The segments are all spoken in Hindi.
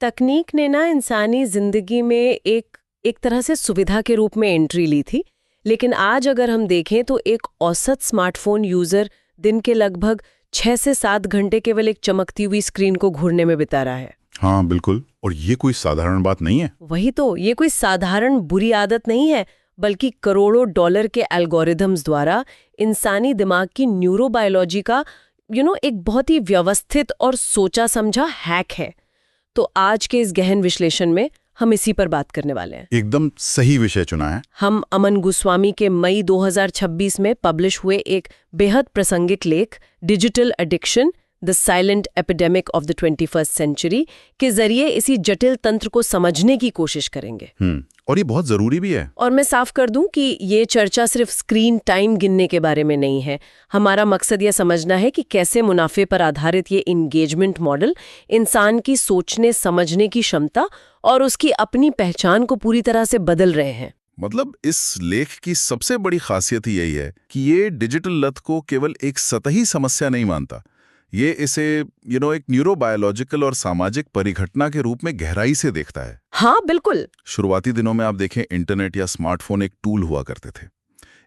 तकनीक ने ना इंसानी जिंदगी में एक तरह से सुविधा के रूप में एंट्री ली थी, लेकिन आज अगर हम देखें तो एक औसत स्मार्टफोन यूजर दिन के लगभग 6 से 7 घंटे केवल एक चमकती हुई स्क्रीन को घूरने में बिता रहा है। हाँ बिल्कुल, और ये कोई साधारण बात नहीं है। वही तो, ये कोई साधारण बुरी आदत नहीं है, बल्कि करोड़ों डॉलर के एल्गोरिदम्स द्वारा इंसानी दिमाग की न्यूरोबायोलॉजी का एक बहुत ही व्यवस्थित और सोचा समझा हैक है। तो आज के इस गहन विश्लेषण में हम इसी पर बात करने वाले हैं। एकदम सही विषय चुना है। हम अमन गोस्वामी के मई 2026 में पब्लिश हुए एक बेहद प्रासंगिक लेख digital addiction the silent epidemic of the 21st century के जरिए इसी जटिल तंत्र को समझने की कोशिश करेंगे। और ये बहुत जरूरी भी है। और मैं साफ कर दूं कि ये चर्चा सिर्फ स्क्रीन टाइम गिनने के बारे में नहीं है। हमारा मकसद यह समझना है कि कैसे मुनाफे पर आधारित ये इंगेजमेंट मॉडल इंसान की सोचने समझने की क्षमता और उसकी अपनी पहचान को पूरी तरह से बदल रहे हैं। मतलब इस लेख की सबसे बड़ी खासियत ही यही है कि ये डिजिटल लत को केवल एक सतही समस्या नहीं मानता। ये इसे एक न्यूरोबायोलॉजिकल और सामाजिक परिघटना के रूप में गहराई से देखता है। हाँ बिल्कुल। शुरुआती दिनों में आप देखें, इंटरनेट या स्मार्टफोन एक टूल हुआ करते थे,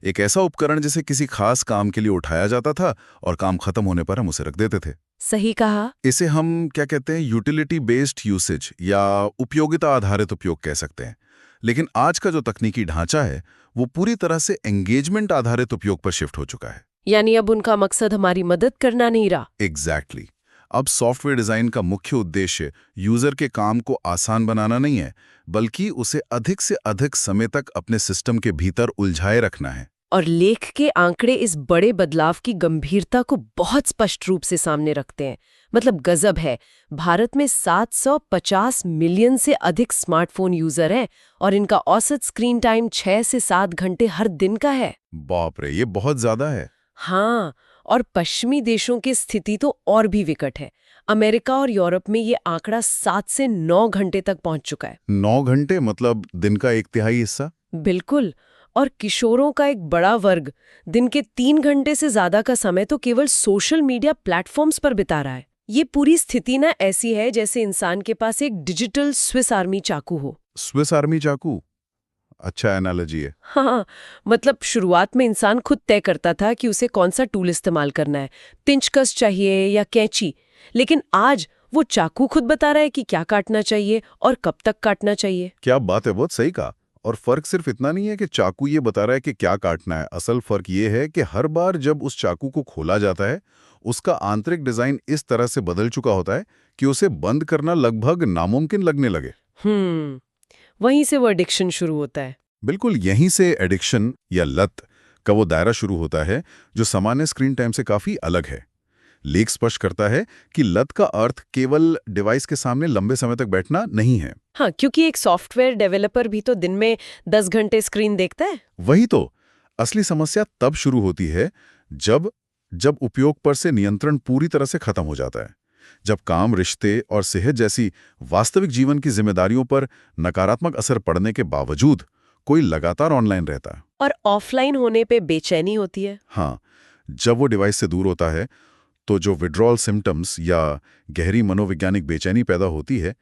एक ऐसा उपकरण जिसे किसी खास काम के लिए उठाया जाता था और काम खत्म होने पर हम उसे रख देते थे। सही कहा। इसे हम क्या कहते हैं, यूटिलिटी बेस्ड यूसेज या उपयोगिता आधारित उपयोग कह सकते हैं। लेकिन आज का जो तकनीकी ढांचा है वो पूरी तरह से एंगेजमेंट आधारित उपयोग पर शिफ्ट हो चुका है। यानी अब उनका मकसद हमारी मदद करना नहीं रहा। एग्जैक्टली। अब सॉफ्टवेयर डिजाइन का मुख्य उद्देश्य यूजर के काम को आसान बनाना नहीं है, बल्कि उसे अधिक से अधिक समय तक अपने सिस्टम के भीतर उलझाए रखना है। और लेख के आंकड़े इस बड़े बदलाव की गंभीरता को बहुत स्पष्ट रूप से सामने रखते हैं। मतलब गजब है, भारत में 750 मिलियन से अधिक स्मार्टफोन यूजर हैं और इनका औसत स्क्रीन टाइम 6 से 7 घंटे हर दिन का है। बाप रे, ये बहुत ज्यादा है। हाँ, और पश्चिमी देशों की स्थिति तो और भी विकट है। अमेरिका और यूरोप में ये आंकड़ा 7 से 9 घंटे तक पहुंच चुका है। 9 घंटे मतलब दिन का 1/3 हिस्सा। बिल्कुल। और किशोरों का एक बड़ा वर्ग दिन के 3 घंटे से ज्यादा का समय तो केवल सोशल मीडिया प्लेटफॉर्म्स पर बिता रहा है। ये पूरी स्थिति ना ऐसी है जैसे इंसान के पास एक डिजिटल स्विस आर्मी चाकू हो। स्विस आर्मी चाकू, अच्छा एनालॉजी है। हाँ, मतलब शुरुआत में इंसान खुद तय करता था कि उसे कौन सा टूल इस्तेमाल करना है, तिंचकस चाहिए या कैंची। लेकिन आज वो चाकू खुद बता रहा है कि क्या काटना चाहिए और कब तक काटना चाहिए। क्या बात है, बहुत सही कहा। और फर्क सिर्फ इतना नहीं है कि चाकू ये बता रहा है कि क्या काटना है। असल फर्क ये है कि हर बार जब उस चाकू को खोला जाता है, उसका आंतरिक डिजाइन इस तरह से बदल चुका होता है कि उसे बंद करना लगभग नामुमकिन लगने लगे। वहीं से वो एडिक्शन शुरू होता है। बिल्कुल, यहीं से एडिक्शन या लत का वो दायरा शुरू होता है जो सामान्य स्क्रीन टाइम से काफी अलग है। लेख स्पष्ट करता है कि लत का अर्थ केवल डिवाइस के सामने लंबे समय तक बैठना नहीं है। हाँ, क्योंकि एक सॉफ्टवेयर डेवलपर भी तो दिन में 10 घंटे स्क्रीन देखता है। वही तो, असली समस्या तब शुरू होती है जब उपयोग पर से नियंत्रण पूरी तरह से खत्म हो जाता है। जब काम, रिश्ते और सेहत जैसी वास्तविक जीवन की जिम्मेदारियों पर नकारात्मक असर पड़ने के बावजूद कोई लगातार ऑनलाइन रहता है। और ऑफलाइन होने पे बेचैनी होती है। हाँ, जब वो डिवाइस से दूर होता है तो जो विड्रॉल सिम्टम्स या गहरी मनोवैज्ञानिक बेचैनी पैदा होती है,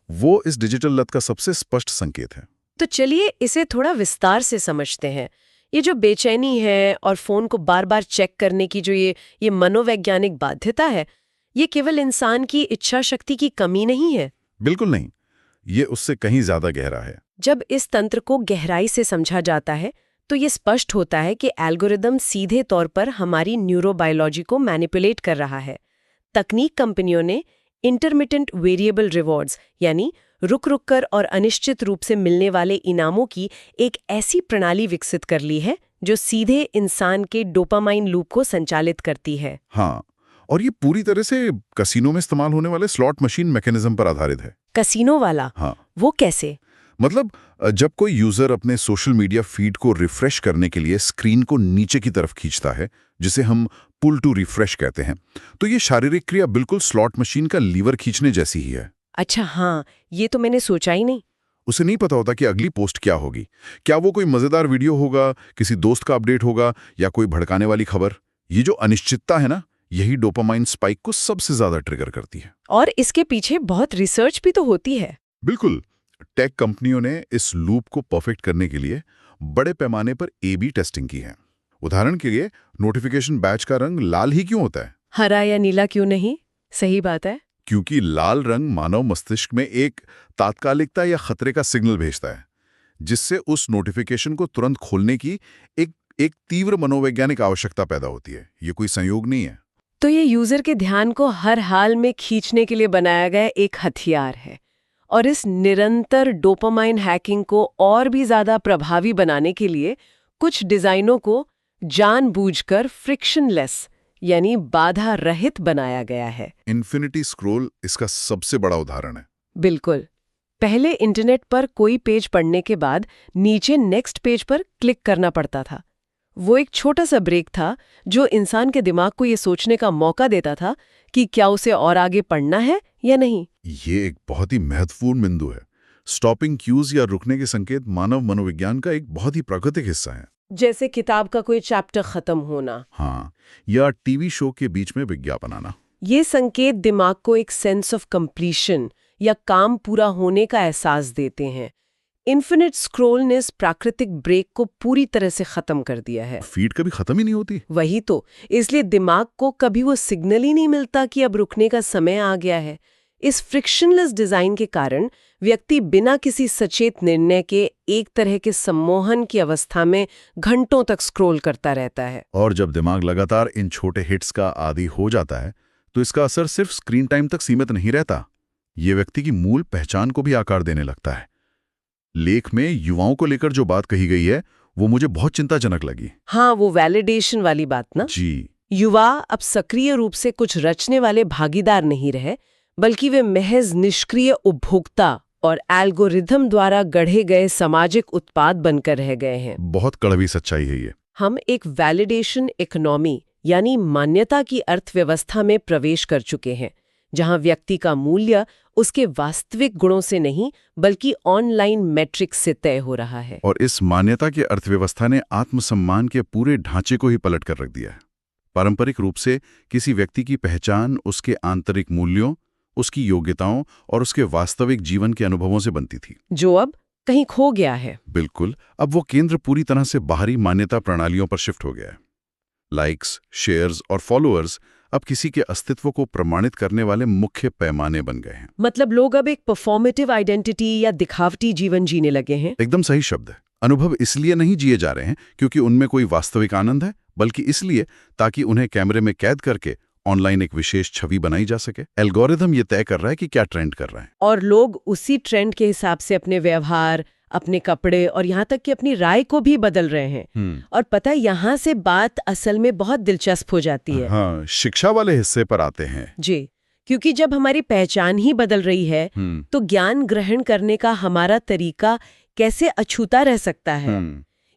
वो इस डिजिटल लत का सबसे स्पष्ट संकेत है। तो चलिए इसे थोड़ा विस्तार से समझते हैं। ये जो बेचैनी है और फोन को बार बार चेक करने की जो ये मनोवैज्ञानिक बाध्यता है, ये केवल इंसान की इच्छा शक्ति की कमी नहीं है। बिल्कुल नहीं, ये उससे कहीं ज्यादा गहरा है। जब इस तंत्र को गहराई से समझा जाता है तो ये स्पष्ट होता है कि एल्गोरिदम सीधे तौर पर हमारी न्यूरोबायोलॉजी को मैनिपुलेट कर रहा है। तकनीक कंपनियों ने इंटरमिटेंट वेरिएबल रिवॉर्ड्स यानी रुक रुक कर और अनिश्चित रूप से मिलने वाले इनामों की एक ऐसी प्रणाली विकसित कर ली है जो सीधे इंसान के डोपामाइन लूप को संचालित करती है। हाँ, और ये पूरी तरह से कसिनो में इस्तेमाल होने वाले स्लॉट मशीन मैकेनिज्म पर आधारित है। कसिनो वाला? हाँ। वो कैसे? मतलब जब कोई यूजर अपने सोशल मीडिया फीड को रिफ्रेश करने के लिए स्क्रीन को नीचे की तरफ खींचता है, जिसे हम पुल टू रिफ्रेश कहते हैं, तो ये शारीरिक क्रिया बिल्कुल स्लॉट मशीन का लीवर खींचने जैसी ही है। अच्छा, हाँ, ये तो मैंने सोचा ही नहीं। उसे नहीं पता होता कि अगली पोस्ट क्या होगी। क्या वो कोई मजेदार वीडियो होगा, किसी दोस्त का अपडेट होगा, या कोई भड़काने वाली खबर। ये जो अनिश्चितता है ना, यही डोपामाइन स्पाइक को सबसे ज्यादा ट्रिगर करती है। और इसके पीछे बहुत रिसर्च भी तो होती है। बिल्कुल। टेक कंपनियों ने इस लूप को परफेक्ट करने के लिए बड़े पैमाने पर A/B टेस्टिंग की है। उदाहरण के लिए, नोटिफिकेशन बैच का रंग लाल ही क्यों होता है? हरा या नीला क्यों नहीं? सही बात है। क्योंकि लाल रंग मानव मस्तिष्क में एक तात्कालिकता या खतरे का सिग्नल भेजता है, जिससे उस नोटिफिकेशन को तुरंत खोलने की एक तीव्र मनोवैज्ञानिक आवश्यकता पैदा होती है। ये कोई संयोग नहीं है। तो ये यूजर के ध्यान को हर हाल में खींचने के लिए बनाया गया एक हथियार है। और इस निरंतर डोपामाइन हैकिंग को और भी ज्यादा प्रभावी बनाने के लिए कुछ डिजाइनों को जानबूझकर फ्रिक्शनलेस यानी बाधा रहित बनाया गया है। इन्फिनिटी स्क्रॉल इसका सबसे बड़ा उदाहरण है। बिल्कुल। पहले इंटरनेट पर कोई पेज पढ़ने के बाद नीचे नेक्स्ट पेज पर क्लिक करना पड़ता था। वो एक छोटा सा ब्रेक था जो इंसान के दिमाग को ये सोचने का मौका देता था कि क्या उसे और आगे पढ़ना है या नहीं। ये एक बहुत ही महत्वपूर्ण बिंदु है। स्टॉपिंग क्यूज या रुकने के संकेत मानव मनोविज्ञान का एक बहुत ही प्राकृतिक हिस्सा है। जैसे किताब का कोई चैप्टर खत्म होना। हाँ, या टीवी शो के बीच में विज्ञापन आना। ये संकेत दिमाग को एक सेंस ऑफ कंप्लीशन या काम पूरा होने का एहसास देते हैं। इन्फिनिट स्क्रॉल ने इस प्राकृतिक ब्रेक को पूरी तरह से खत्म कर दिया है। फीड कभी खत्म ही नहीं होती। वही तो, इसलिए दिमाग को कभी वो सिग्नल ही नहीं मिलता कि अब रुकने का समय आ गया है। इस फ्रिक्शनलेस डिजाइन के कारण व्यक्ति बिना किसी सचेत निर्णय के एक तरह के सम्मोहन की अवस्था में घंटों तक स्क्रॉल करता रहता है। और जब दिमाग लगातार इन छोटे हिट्स का आदी हो जाता है, तो इसका असर सिर्फ स्क्रीन टाइम तक सीमित नहीं रहता। ये व्यक्ति की मूल पहचान को भी आकार देने लगता है। लेख में युवाओं को लेकर जो बात कही गई है, वो मुझे बहुत चिंताजनक लगी। हाँ, वो वैलिडेशन वाली बात ना। जी। युवा अब सक्रिय रूप से कुछ रचने वाले भागीदार नहीं रहे, बल्कि वे महज निष्क्रिय उपभोक्ता और एल्गोरिथम द्वारा गढ़े गए सामाजिक उत्पाद बनकर रह गए हैं। बहुत कड़वी सच्चाई है ये। हम एक वैलिडेशन इकोनॉमी यानी मान्यता की अर्थव्यवस्था में प्रवेश कर चुके हैं, जहां व्यक्ति का मूल्य उसके वास्तविक गुणों से नहीं बल्कि ऑनलाइन मैट्रिक्स से तय हो रहा है। और इस मान्यता की अर्थव्यवस्था ने आत्मसम्मान के पूरे ढांचे को ही पलट कर रख दिया है। पारंपरिक रूप से किसी व्यक्ति की पहचान उसके आंतरिक मूल्यों, उसकी योग्यताओं और उसके वास्तविक जीवन के अनुभवों से बनती थी, जो अब कहीं खो गया है। बिल्कुल। अब वो केंद्र पूरी तरह से बाहरी मान्यता प्रणालियों पर शिफ्ट हो गया है। लाइक्स, शेयर्स और फॉलोअर्स अब किसी के अस्तित्व को प्रमाणित करने वाले मुख्य पैमाने बन गए हैं। मतलब लोग अब एक परफॉर्मेटिव आइडेंटिटी या दिखावटी जीवन जीने लगे हैं। एकदम सही शब्द है। अनुभव इसलिए नहीं जिए जा रहे हैं क्योंकि उनमें कोई वास्तविक आनंद है, बल्कि इसलिए ताकि उन्हें कैमरे में कैद करके ऑनलाइन एक विशेष छवि बनाई जा सके। एल्गोरिथम ये तय कर रहा है कि क्या ट्रेंड कर रहा है, और लोग उसी ट्रेंड के हिसाब से अपने व्यवहार, अपने कपड़े और यहाँ तक कि अपनी राय को भी बदल रहे हैं। और पता है, यहाँ से बात असल में बहुत दिलचस्प हो जाती है। हाँ, शिक्षा वाले हिस्से पर आते हैं। जी, क्योंकि जब हमारी पहचान ही बदल रही है तो ज्ञान ग्रहण करने का हमारा तरीका कैसे अछूता रह सकता है।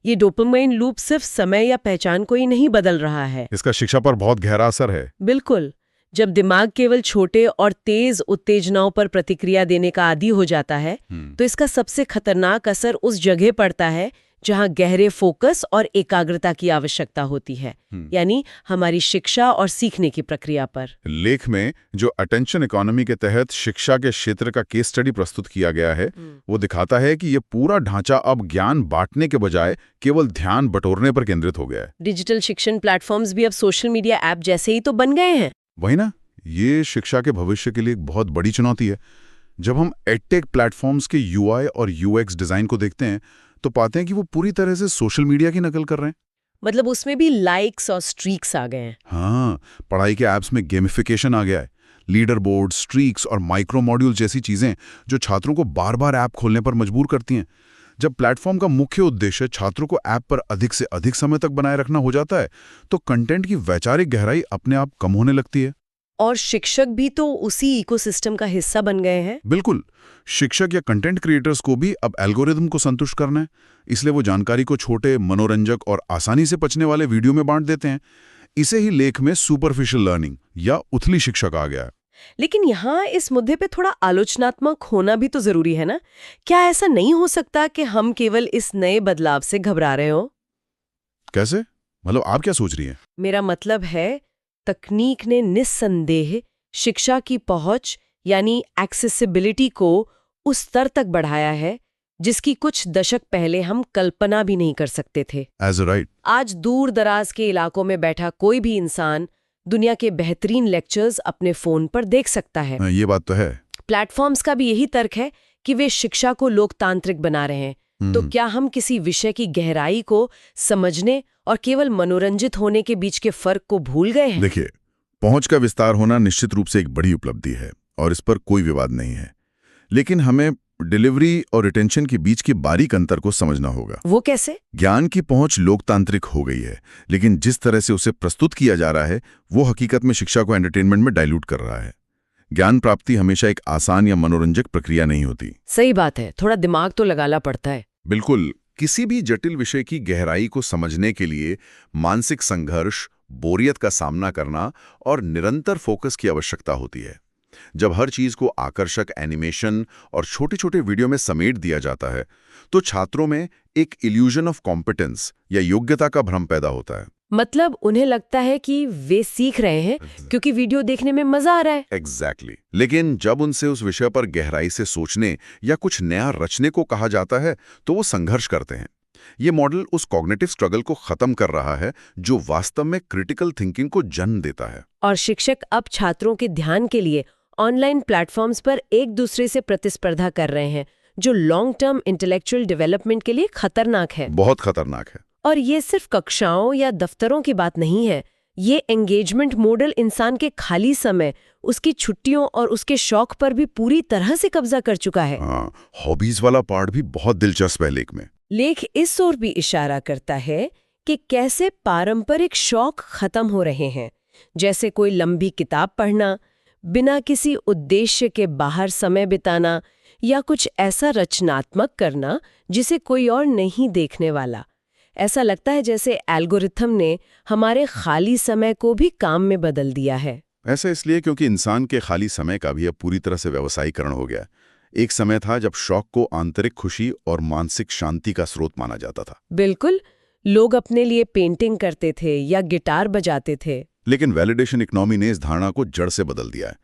ये डोपामाइन लूप सिर्फ समय या पहचान को ही नहीं बदल रहा है, इसका शिक्षा पर बहुत गहरा असर है। बिल्कुल। जब दिमाग केवल छोटे और तेज उत्तेजनाओं पर प्रतिक्रिया देने का आदी हो जाता है तो इसका सबसे खतरनाक असर उस जगह पड़ता है जहां गहरे फोकस और एकाग्रता की आवश्यकता होती है, यानी हमारी शिक्षा और सीखने की प्रक्रिया पर। लेख में जो अटेंशन इकोनॉमी के तहत शिक्षा के क्षेत्र का केस स्टडी प्रस्तुत किया गया है, वो दिखाता है कि ये पूरा ढांचा अब ज्ञान बांटने के बजाय केवल ध्यान बटोरने पर केंद्रित हो गया है। डिजिटल शिक्षण प्लेटफॉर्म्स भी अब सोशल मीडिया ऐप जैसे ही तो बन गए हैं। वही ना, ये शिक्षा के भविष्य के लिए एक बहुत बड़ी चुनौती है। जब हम एडटेक प्लेटफॉर्म्स के यूआई और यूएक्स डिजाइन को देखते हैं तो पाते हैं कि वो पूरी तरह से सोशल मीडिया की नकल कर रहे हैं। मतलब उसमें भी लाइक्स और स्ट्रीक्स आ गए हैं। हाँ, पढ़ाई के ऐप्स में गेमिफिकेशन आ गया है। लीडर बोर्ड, स्ट्रीक्स और माइक्रो मॉड्यूल जैसी चीजें जो छात्रों को बार बार ऐप खोलने पर मजबूर करती हैं। जब प्लेटफॉर्म का मुख्य उद्देश्य छात्रों को ऐप पर अधिक से अधिक समय तक बनाए रखना हो जाता है तो कंटेंट की वैचारिक गहराई अपने आप कम होने लगती है। और शिक्षक भी तो उसी इकोसिस्टम का हिस्सा बन गए हैं। बिल्कुल। शिक्षक या कंटेंट क्रिएटर्स को भी अब एल्गोरिथम को संतुष्ट करना है, इसलिए वो जानकारी को छोटे, मनोरंजक और आसानी से पचने वाले वीडियो में बांट देते हैं। इसे ही लेख में सुपरफिशियल लर्निंग या उथली शिक्षा कहा गया है। लेकिन यहाँ इस मुद्दे पे थोड़ा आलोचनात्मक होना भी तो जरूरी है ना। क्या ऐसा नहीं हो सकता कि हम केवल इस नए बदलाव से घबरा रहे हो? कैसे? मतलब आप क्या सोच रही हैं? मेरा मतलब है तकनीक ने निस्संदेह शिक्षा की पहुंच यानी एक्सेसिबिलिटी को उस स्तर तक बढ़ाया है जिसकी कुछ दशक पहले हम कल्पना भी नहीं कर सकते थे। As right. आज दूर दराज के इलाकों में बैठा कोई भी इंसान दुनिया के बेहतरीन लेक्चर्स अपने फोन पर देख सकता है। ये बात तो है। प्लेटफॉर्म्स का भी यही तर्क है कि वे शिक्षा को लोकतांत्रिक बना रहे हैं। तो क्या हम किसी विषय की गहराई को समझने और केवल मनोरंजित होने के बीच के फर्क को भूल गए हैं? देखिए, पहुंच का विस्तार होना निश्चित रूप से एक बड़ी उपलब्धि है और इस पर कोई विवाद नहीं है, लेकिन हमें डिलीवरी और रिटेंशन के बीच के बारीक अंतर को समझना होगा। वो कैसे? ज्ञान की पहुंच लोकतांत्रिक हो गई है, लेकिन जिस तरह से उसे प्रस्तुत किया जा रहा है वो हकीकत में शिक्षा को एंटरटेनमेंट में डाइल्यूट कर रहा है। ज्ञान प्राप्ति हमेशा एक आसान या मनोरंजक प्रक्रिया नहीं होती। सही बात है, थोड़ा दिमाग तो लगाना पड़ता है। बिल्कुल। किसी भी जटिल विषय की गहराई को समझने के लिए मानसिक संघर्ष, बोरियत का सामना करना और निरंतर फोकस की आवश्यकता होती है। जब हर चीज को आकर्षक एनिमेशन और छोटे-छोटे वीडियो में समेट दिया जाता है, तो छात्रों में एक इल्यूजन ऑफ कॉम्पिटेंस या योग्यता का भ्रम पैदा होता है। मतलब उन्हें लगता है कि वे सीख रहे हैं क्योंकि वीडियो देखने में मजा आ रहा है। एग्जैक्टली। लेकिन जब उनसे उस विषय पर गहराई से सोचने या कुछ नया रचने को कहा जाता है, तो वो संघर्ष करते हैं। ये मॉडल उस कॉग्निटिव स्ट्रगल को खत्म कर रहा है जो वास्तव में क्रिटिकल थिंकिंग को जन्म देता है। और शिक्षक अब छात्रों के ध्यान के लिए ऑनलाइन प्लेटफॉर्म्स पर एक दूसरे से प्रतिस्पर्धा कर रहे हैं, जो लॉन्ग टर्म इंटेलेक्चुअल डेवलपमेंट के लिए खतरनाक है। बहुत खतरनाक है। और ये सिर्फ कक्षाओं या दफ्तरों की बात नहीं है। ये एंगेजमेंट मॉडल इंसान के खाली समय, उसकी छुट्टियों और उसके शौक पर भी पूरी तरह से कब्जा कर चुका है। हॉबीज वाला पार्ट भी बहुत दिलचस्प है लेख में। लेख इस ओर भी इशारा करता है कि कैसे पारंपरिक शौक खत्म हो रहे हैं, जैसे कोई लंबी किताब पढ़ना, बिना किसी उद्देश्य के बाहर समय बिताना या कुछ ऐसा रचनात्मक करना जिसे कोई और नहीं देखने वाला। ऐसा लगता है जैसे एल्गोरिथम ने हमारे खाली समय को भी काम में बदल दिया है। ऐसा इसलिए क्योंकि इंसान के खाली समय का भी अब पूरी तरह से व्यावसायीकरण हो गया। एक समय था जब शौक को आंतरिक खुशी और मानसिक शांति का स्रोत माना जाता था। बिल्कुल, लोग अपने लिए पेंटिंग करते थे या गिटार बजाते थे। लेकिन वैलिडेशन इकोनॉमी ने इस धारणा को जड़ से बदल दिया है।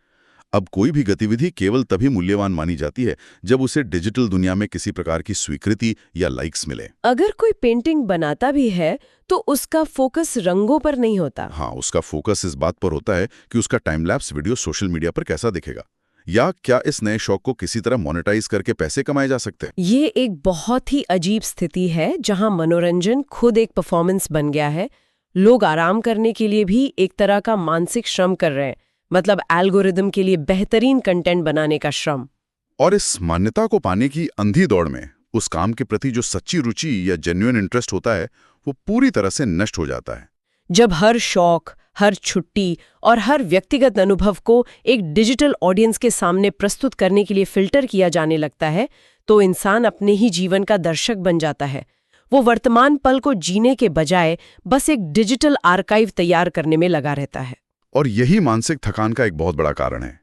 अब कोई भी गतिविधि केवल तभी मूल्यवान मानी जाती है जब उसे डिजिटल दुनिया में किसी प्रकार की स्वीकृति या लाइक्स मिले। अगर कोई पेंटिंग बनाता भी है तो उसका फोकस रंगों पर नहीं होता। हाँ, उसका फोकस इस बात पर होता है कि उसका time lapse video social media पर कैसा दिखेगा, या क्या इस नए शौक को किसी तरह मोनेटाइज करके पैसे कमाए जा सकते हैं। ये एक बहुत ही अजीब स्थिति है जहां मनोरंजन खुद एक परफॉर्मेंस बन गया है। लोग आराम करने के लिए भी एक तरह का मानसिक श्रम कर रहे हैं, मतलब एल्गोरिदम के लिए बेहतरीन कंटेंट बनाने का श्रम। और इस मान्यता को पाने की अंधी दौड़ में उस काम के प्रति जो सच्ची रुचि या जेन्युइन इंटरेस्ट होता है वो पूरी तरह से नष्ट हो जाता है। जब हर शौक, हर छुट्टी और हर व्यक्तिगत अनुभव को एक डिजिटल ऑडियंस के सामने प्रस्तुत करने के लिए फिल्टर किया जाने लगता है, तो इंसान अपने ही जीवन का दर्शक बन जाता है। वो वर्तमान पल को जीने के बजाय बस एक डिजिटल आर्काइव तैयार करने में लगा रहता है। और यही मानसिक थकान का एक बहुत बड़ा कारण है,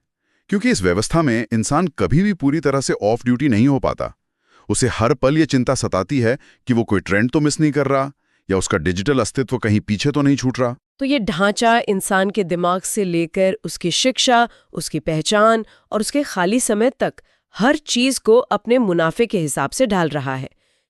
क्योंकि इस व्यवस्था में इंसान कभी भी पूरी तरह से ऑफ ड्यूटी नहीं हो पाता। उसे हर पल ये चिंता सताती है कि वो कोई ट्रेंड तो मिस नहीं कर रहा या उसका डिजिटल अस्तित्व कहीं पीछे तो नहीं छूट रहा। तो ये ढांचा इंसान के दिमाग से लेकर उसकी शिक्षा, उसकी पहचान और उसके खाली समय तक हर चीज को अपने मुनाफे के हिसाब से ढाल रहा है।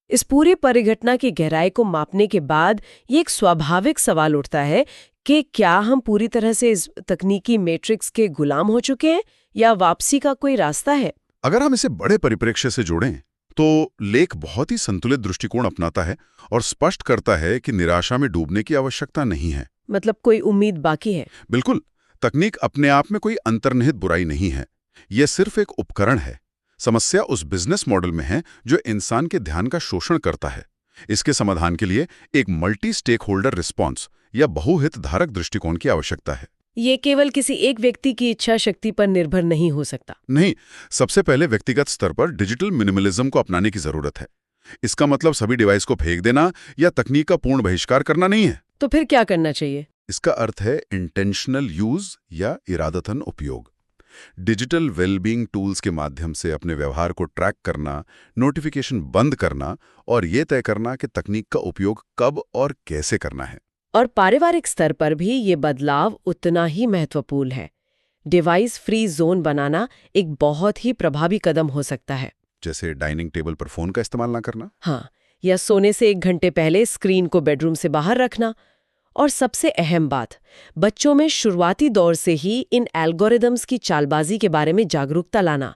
इस पूरी परिघटना की गहराई को मापने के बाद ये एक स्वाभाविक सवाल उठता है कि क्या हम पूरी तरह से इस तकनीकी मैट्रिक्स के गुलाम हो चुके हैं या वापसी का कोई रास्ता है? अगर हम इसे बड़े परिप्रेक्ष्य से जोड़ें तो लेख बहुत ही संतुलित दृष्टिकोण अपनाता है और स्पष्ट करता है कि निराशा में डूबने की आवश्यकता नहीं है। मतलब कोई उम्मीद बाकी है? बिल्कुल। तकनीक अपने आप में कोई अंतर्निहित बुराई नहीं है, यह सिर्फ एक उपकरण है। समस्या उस बिजनेस मॉडल में है जो इंसान के ध्यान का शोषण करता है। इसके समाधान के लिए एक मल्टी स्टेक होल्डर रिस्पॉन्स या बहुहित धारक दृष्टिकोण की आवश्यकता है। ये केवल किसी एक व्यक्ति की इच्छा शक्ति पर निर्भर नहीं हो सकता। नहीं, सबसे पहले व्यक्तिगत स्तर पर डिजिटल मिनिमलिज्म को अपनाने की जरूरत है। इसका मतलब सभी डिवाइस को फेंक देना या तकनीक का पूर्ण बहिष्कार करना नहीं है। तो फिर क्या करना चाहिए? इसका अर्थ है इंटेंशनल यूज या इरादतन उपयोग। डिजिटल वेलबींग टूल्स के माध्यम से अपने व्यवहार को ट्रैक करना, नोटिफिकेशन बंद करना और ये तय करना कि तकनीक का उपयोग कब और कैसे करना है। और पारिवारिक स्तर पर भी ये बदलाव उतना ही महत्वपूर्ण है। डिवाइस फ्री जोन बनाना एक बहुत ही प्रभावी कदम हो सकता है। जैसे डाइनिंग टेबल पर फोन का इस्तेमाल ना करना। हाँ, या सोने से 1 घंटे पहले स्क्रीन को बेडरूम से बाहर रखना। और सबसे अहम बात, बच्चों में शुरुआती दौर से ही इन एल्गोरिदम्स की चालबाजी के बारे में जागरूकता लाना,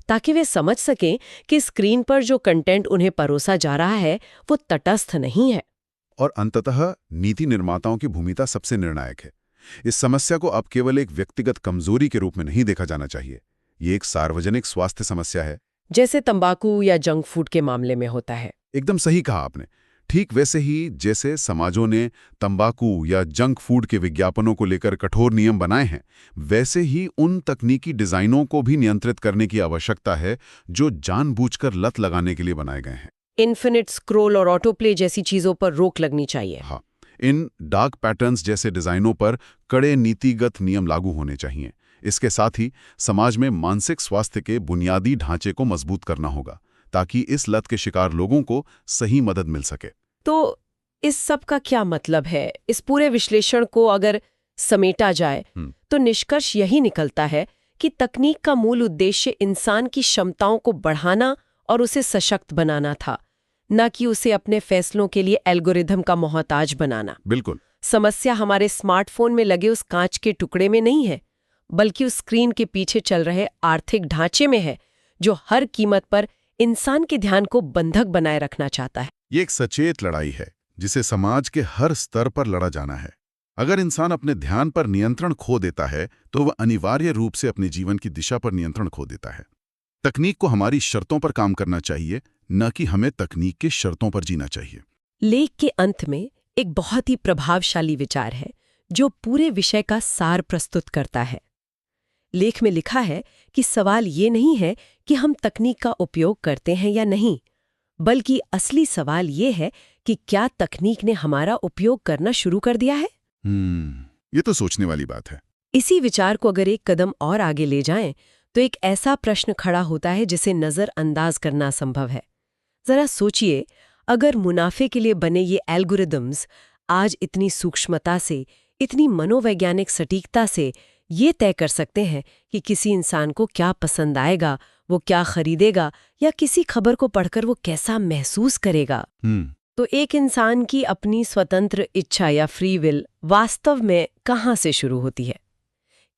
ताकि वे समझ सकें कि स्क्रीन पर जो कंटेंट उन्हें परोसा जा रहा है वो तटस्थ नहीं है। और अंततः नीति निर्माताओं की भूमिका सबसे निर्णायक है। इस समस्या को अब केवल एक व्यक्तिगत कमजोरी के रूप में नहीं देखा जाना चाहिए। ये एक सार्वजनिक स्वास्थ्य समस्या है, जैसे तंबाकू या जंक फूड के मामले में होता है। एकदम सही कहा आपने। ठीक वैसे ही जैसे समाजों ने तंबाकू या जंक फूड के विज्ञापनों को लेकर कठोर नियम बनाए हैं, वैसे ही उन तकनीकी डिजाइनों को भी नियंत्रित करने की आवश्यकता है जो जानबूझकर लत लगाने के लिए बनाए गए हैं। इन्फिनिट स्क्रॉल और ऑटो प्ले जैसी चीजों पर रोक लगनी चाहिए। हाँ, इन डार्क पैटर्न्स जैसे डिजाइनों पर कड़े नीतिगत नियम लागू होने चाहिए। इसके साथ ही समाज में मानसिक स्वास्थ्य के बुनियादी ढांचे को मजबूत करना होगा, ताकि इस लत के शिकार लोगों को सही मदद मिल सके। तो इस सब का क्या मतलब है? इस पूरे विश्लेषण को अगर समेटा जाए तो निष्कर्ष यही निकलता है कि तकनीक का मूल उद्देश्य इंसान की क्षमताओं को बढ़ाना और उसे सशक्त बनाना था, न कि उसे अपने फैसलों के लिए एल्गोरिदम का मोहताज बनाना। बिल्कुल। समस्या हमारे स्मार्टफोन में लगे उस कांच के टुकड़े में नहीं है, बल्कि उस स्क्रीन के पीछे चल रहे आर्थिक ढांचे में है, जो हर कीमत पर इंसान के ध्यान को बंधक बनाए रखना चाहता है। ये एक सचेत लड़ाई है जिसे समाज के हर स्तर पर लड़ा जाना है। अगर इंसान अपने ध्यान पर नियंत्रण खो देता है तो वह अनिवार्य रूप से अपने जीवन की दिशा पर नियंत्रण खो देता है। तकनीक को हमारी शर्तों पर काम करना चाहिए, न कि हमें तकनीक के शर्तों पर जीना चाहिए। लेख के अंत में एक बहुत ही प्रभावशाली विचार है जो पूरे विषय का सार प्रस्तुत करता है। लेख में लिखा है कि सवाल ये नहीं है कि हम तकनीक का उपयोग करते हैं या नहीं, बल्कि असली सवाल ये है कि क्या तकनीक ने हमारा उपयोग करना शुरू कर दिया है। ये तो सोचने वाली बात है। इसी विचार को अगर एक कदम और आगे ले जाएं, तो एक ऐसा प्रश्न खड़ा होता है जिसे नजरअंदाज करना असंभव है। जरा सोचिए, अगर मुनाफे के लिए बने ये एल्गोरिदम्स आज इतनी सूक्ष्मता से, इतनी मनोवैज्ञानिक सटीकता से ये तय कर सकते हैं कि किसी इंसान को क्या पसंद आएगा, वो क्या खरीदेगा, या किसी खबर को पढ़कर वो कैसा महसूस करेगा, तो एक इंसान की अपनी स्वतंत्र इच्छा या फ्री विल वास्तव में कहाँ से शुरू होती है?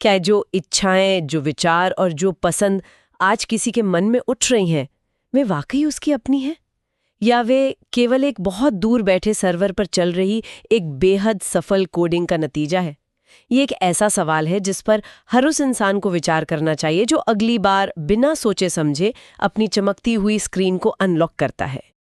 क्या जो इच्छाएं, जो विचार और जो पसंद आज किसी के मन में उठ रही हैं, वे वाकई उसकी अपनी हैं? या वे केवल एक बहुत दूर बैठे सर्वर पर चल रही एक बेहद सफल कोडिंग का नतीजा है? ये एक ऐसा सवाल है जिस पर हर उस इंसान को विचार करना चाहिए जो अगली बार बिना सोचे समझे अपनी चमकती हुई स्क्रीन को अनलॉक करता है।